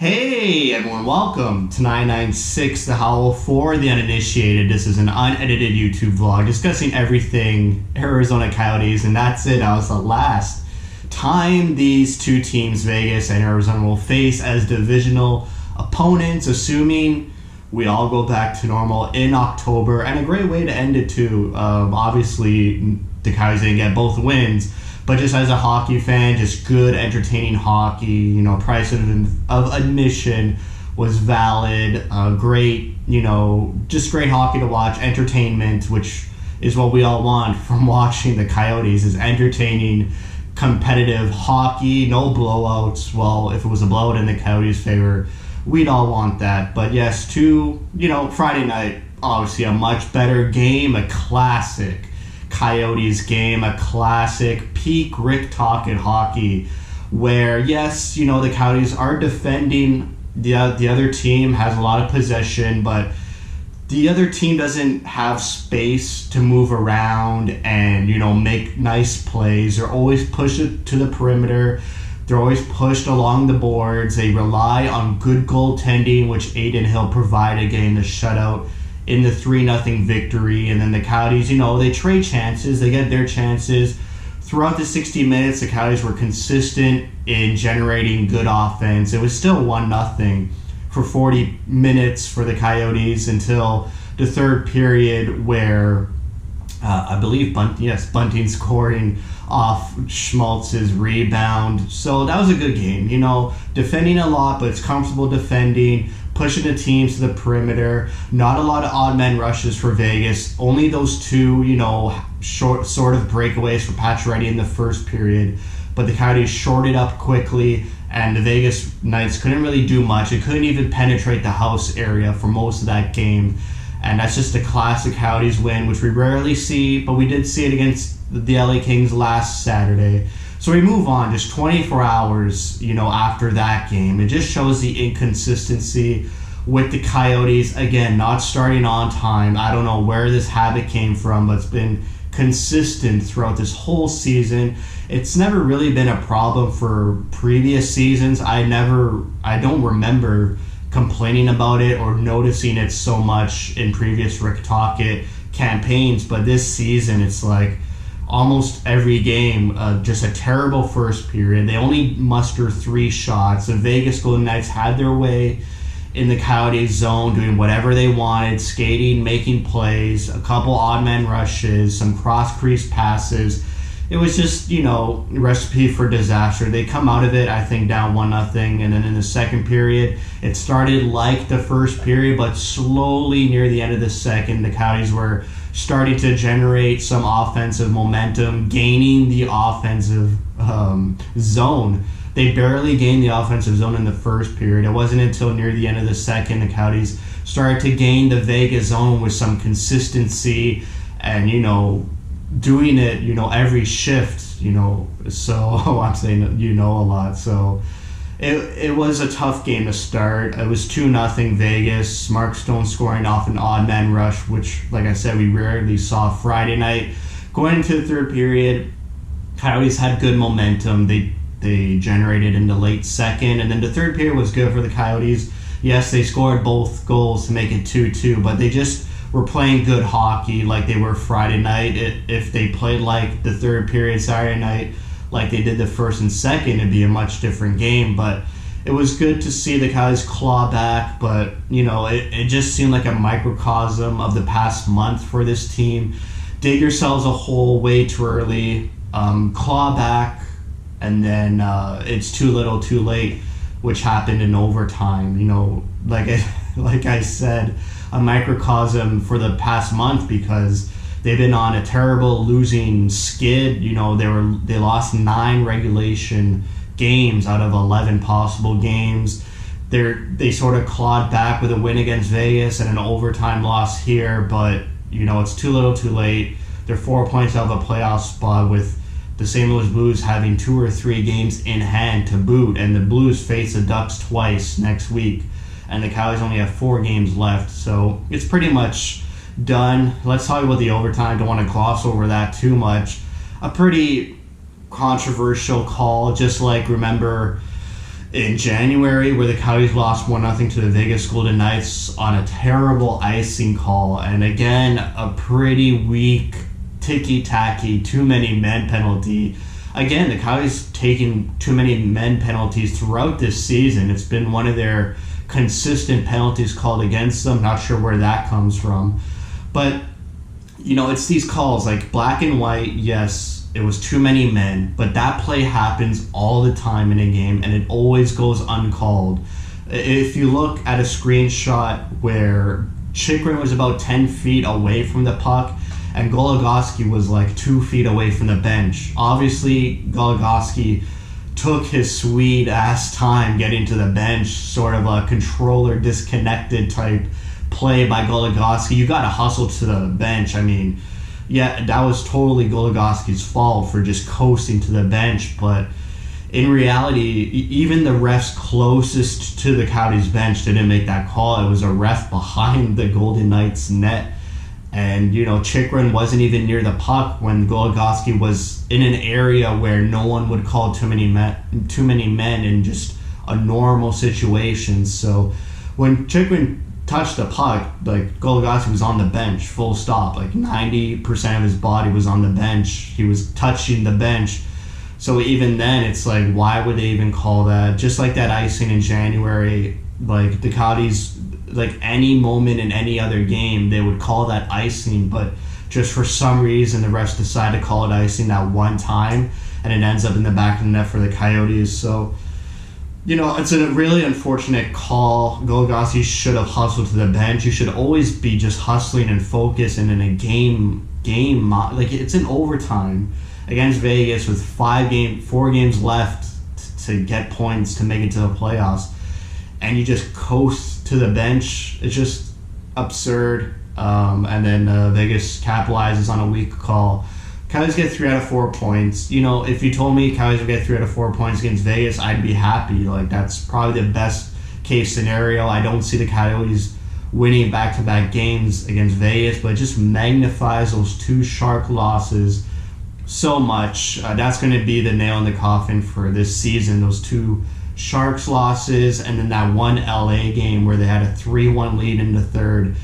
Hey everyone, welcome to 996 The Howl for the uninitiated. This is an unedited YouTube vlog discussing everything Arizona Coyotes, and that's it. That was the last time these two teams, Vegas and Arizona, will face as divisional opponents, assuming we all go back to normal in October. And a great way to end it too. Obviously, the Coyotes didn't get both wins, but just as a hockey fan, just good, entertaining hockey. Price of admission was valid. Great, just great hockey to watch. Entertainment, which is what we all want from watching the Coyotes, is entertaining, competitive hockey. No blowouts. Well, if it was a blowout in the Coyotes' favor, we'd all want that. But yes, Friday night, obviously a much better game, a classic Coyotes game, a classic peak Rick Tocchet hockey, where yes, the Coyotes are defending. The other team has a lot of possession, but the other team doesn't have space to move around and make nice plays. They're always pushed to the perimeter. They're always pushed along the boards. They rely on good goaltending, which Adin Hill provided, getting the shutout in the 3-0 victory. And then the Coyotes, they trade chances. They get their chances. Throughout the 60 minutes, the Coyotes were consistent in generating good offense. It was still 1-0 for 40 minutes for the Coyotes until the third period, where I believe Bunting scoring off Schmaltz's rebound. So that was a good game. Defending a lot, but it's comfortable defending, pushing the teams to the perimeter. Not a lot of odd man rushes for Vegas. Only those two, short sort of breakaways for Pacioretty in the first period. But the Coyotes shorted up quickly, and the Vegas Knights couldn't really do much. It couldn't even penetrate the house area for most of that game. And that's just a classic Coyotes win, which we rarely see, but we did see it against the LA Kings last Saturday. So we move on, just 24 hours, after that game. It just shows the inconsistency with the Coyotes. Again, not starting on time. I don't know where this habit came from, but it's been consistent throughout this whole season. It's never really been a problem for previous seasons. I don't remember complaining about it or noticing it so much in previous Rick Tocchet campaigns, but this season it's like almost every game, just a terrible first period. They only muster 3 shots. The Vegas Golden Knights had their way in the Coyotes zone, doing whatever they wanted, skating, making plays, a couple odd man rushes, some cross crease passes. It was just, recipe for disaster. They come out of it, I think, down 1-0, and then in the second period, it started like the first period, but slowly near the end of the second, the Coyotes were starting to generate some offensive momentum, gaining the offensive zone. They barely gained the offensive zone in the first period. It wasn't until near the end of the second the Coyotes started to gain the Vegas zone with some consistency and, doing it, every shift, so I'm saying, a lot. So it was a tough game to start. It was 2-0 Vegas. Mark Stone scoring off an odd man rush, which, like I said, we rarely saw Friday night. Going into the third period, Coyotes had good momentum. They generated in the late second, and then the third period was good for the Coyotes. Yes, they scored both goals to make it 2-2, but they just were playing good hockey like they were Friday night. If they played like the third period Saturday night, like they did the first and second, it'd be a much different game. But it was good to see the Coyotes claw back, but it just seemed like a microcosm of the past month for this team. Dig yourselves a hole way too early, claw back, and then it's too little too late, which happened in overtime. Like I said, a microcosm for the past month, because they've been on a terrible losing skid. They lost 9 regulation games out of 11 possible games. They sort of clawed back with a win against Vegas and an overtime loss here, but it's too little too late. They're 4 points out of a playoff spot, with the St. Louis Blues having 2 or 3 games in hand to boot, and the Blues face the Ducks twice next week, and the Coyotes only have 4 games left, so it's pretty much done. Let's talk about the overtime. Don't want to gloss over that too much. A pretty controversial call, just like, remember, in January, where the Coyotes lost 1-0 to the Vegas Golden Knights on a terrible icing call, and again, a pretty weak, ticky-tacky, too many men penalty. Again, the Coyotes taking too many men penalties throughout this season. It's been one of their consistent penalties called against them. Not sure where that comes from. But, it's these calls, like black and white, yes, it was too many men, but that play happens all the time in a game, and it always goes uncalled. If you look at a screenshot where Chychrun was about 10 feet away from the puck, and Goligoski was like 2 feet away from the bench. Obviously, Goligoski took his sweet ass time getting to the bench, sort of a controller disconnected type play by Goligoski. You got to hustle to the bench. I mean, yeah, that was totally Goligoski's fault for just coasting to the bench, but in reality, even the refs closest to the Coyotes bench didn't make that call. It was a ref behind the Golden Knights net. And, Chychrun wasn't even near the puck when Goligoski was in an area where no one would call too many men in just a normal situation. So when Chychrun touched the puck, like, Goligoski was on the bench, full stop. Like, 90% of his body was on the bench. He was touching the bench. So even then, it's like, why would they even call that? Just like that icing in January, like, the Coyotes, like any moment in any other game, they would call that icing, but just for some reason the refs decide to call it icing that one time, and it ends up in the back of the net for the Coyotes. So, it's a really unfortunate call. Goligoski should have hustled to the bench. You should always be just hustling and focused, and in a game, like, it's in overtime against Vegas with 4 games left to get points to make it to the playoffs, and you just coast to the bench. It's just absurd. And then Vegas capitalizes on a weak call. Coyotes get 3 out of 4 points. If you told me Coyotes would get 3 out of 4 points against Vegas, I'd be happy. Like, that's probably the best case scenario. I don't see the Coyotes winning back-to-back games against Vegas, but it just magnifies those 2 Shark losses so much. That's going to be the nail in the coffin for this season, those 2 Sharks losses, and then that one LA game where they had a 3-1 lead in the third,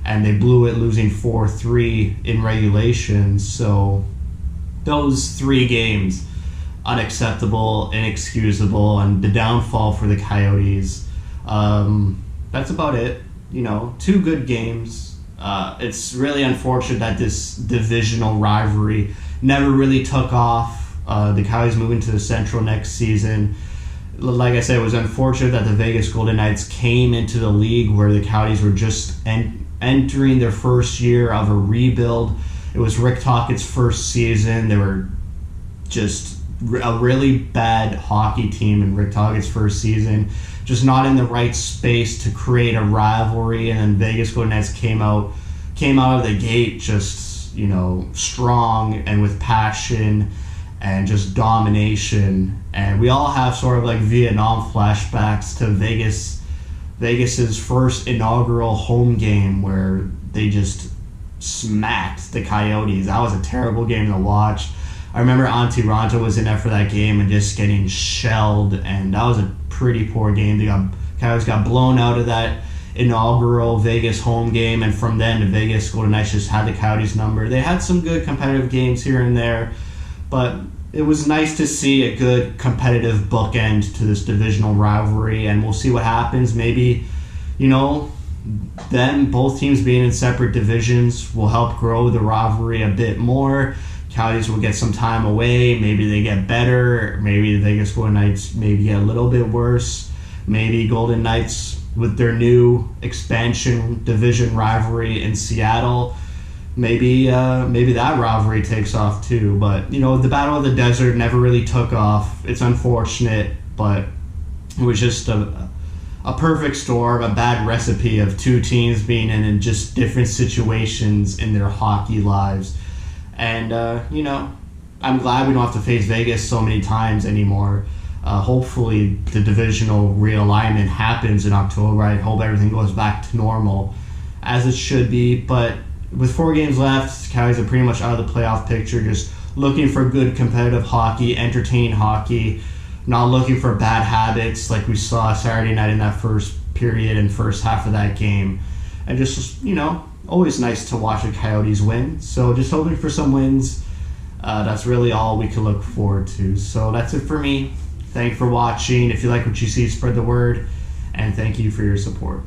and they blew it, losing 4-3 in regulation. So those 3 games, unacceptable, inexcusable, and the downfall for the Coyotes. That's about it. 2 good games. It's really unfortunate that this divisional rivalry never really took off. The Coyotes moving to the Central next season. Like I said, it was unfortunate that the Vegas Golden Knights came into the league where the Coyotes were just entering their first year of a rebuild. It was Rick Tocchet's first season. They were just a really bad hockey team in Rick Tocchet's first season, just not in the right space to create a rivalry. And then Vegas Golden Knights came out of the gate just, strong and with passion and just domination. And we all have sort of like Vietnam flashbacks to Vegas's first inaugural home game where they just smacked the Coyotes. That was a terrible game to watch. I remember Antti Raanta was in there for that game and just getting shelled, and that was a pretty poor game. The Coyotes got blown out of that inaugural Vegas home game, and from then the Vegas Golden Knights just had the Coyotes number. They had some good competitive games here and there, but it was nice to see a good competitive bookend to this divisional rivalry, and we'll see what happens. Maybe, then both teams being in separate divisions will help grow the rivalry a bit more. Coyotes will get some time away. Maybe they get better. Maybe the Vegas Golden Knights maybe get a little bit worse. Maybe Golden Knights, with their new expansion division rivalry in Seattle, maybe that rivalry takes off too. But the Battle of the Desert never really took off. It's unfortunate, but it was just a perfect storm, a bad recipe of 2 teams being in just different situations in their hockey lives. And I'm glad we don't have to face Vegas so many times anymore. Hopefully the divisional realignment happens in October. I hope everything goes back to normal as it should be. But with 4 games left, Coyotes are pretty much out of the playoff picture, just looking for good competitive hockey, entertaining hockey. not looking for bad habits like we saw Saturday night in that first period and first half of that game. And just, always nice to watch the Coyotes win. So just hoping for some wins. That's really all we can look forward to. So that's it for me. Thank you for watching. If you like what you see, spread the word. And thank you for your support.